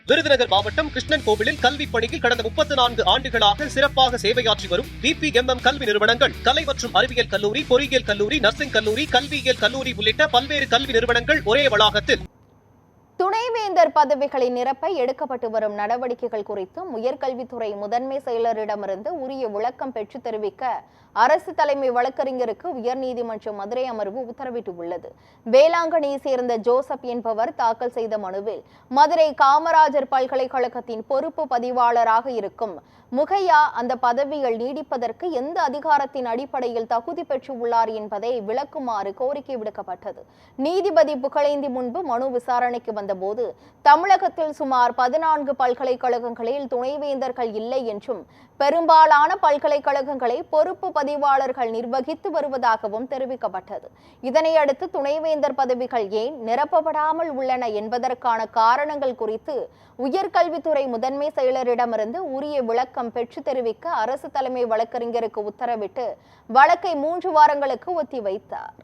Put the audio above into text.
விருதுநகர் மாவட்டம் கிருஷ்ணன் கோவிலில் கல்வி பணியில் கடந்த 34 ஆண்டுகளாக சிறப்பாக சேவையாற்றி வரும் VPMM கல்வி நிறுவனங்கள், கலை மற்றும் அறிவியல் கல்லூரி, பொறியியல் கல்லூரி, நர்சிங் கல்லூரி, கல்வியியல் கல்லூரி உள்ளிட்ட பல்வேறு கல்வி நிறுவனங்கள் ஒரே வளாகத்தில் துணைவேந்தர் பதவிகளை நிரப்ப எடுக்கப்பட்டு வரும் நடவடிக்கைகள் குறித்து உயர்கல்வித்துறை முதன்மை செயலரிடமிருந்து உரிய விளக்கம் பெற்று தெரிவிக்க அரசு தலைமை வழக்கறிஞருக்கு உயர்நீதிமன்ற மதுரை அமர்வு உத்தரவிட்டுள்ளது. வேளாங்கண்ணியை சேர்ந்த ஜோசப் என்பவர் தாக்கல் செய்த மனுவில் மதுரை காமராஜர் பல்கலைக்கழகத்தின் பொறுப்பு பதிவாளராக இருக்கும் முகையா அந்த பதவியில் நீடிப்பதற்கு எந்த அதிகாரத்தின் அடிப்படையில் தகுதி பெற்றுள்ளார் என்பதை விளக்குமாறு கோரிக்கை விடுக்கப்பட்டது. நீதிபதி புகழேந்தி முன்பு மனு விசாரணைக்கு வந்தபோது தமிழகத்தில் சுமார் 14 பல்கலைக்கழகங்களில் துணைவேந்தர்கள் இல்லை என்றும் பெரும்பாலான பல்கலைக்கழகங்களை பொறுப்பு பதிவாளர்கள் நிர்வகித்து வருவதாகவும் தெரிவிக்கப்பட்டது. இதனையடுத்து துணைவேந்தர் பதவிகள் ஏன் நிரப்பப்படாமல் உள்ளன என்பதற்கான காரணங்கள் குறித்து உயர்கல்வித்துறை முதன்மை செயலரிடமிருந்து உரிய விளக்கம் பெற்று தெரிவிக்க அரசு தலைமை வழக்கறிஞருக்கு உத்தரவிட்டு வழக்கை 3 வாரங்களுக்கு ஒத்திவைத்தார்.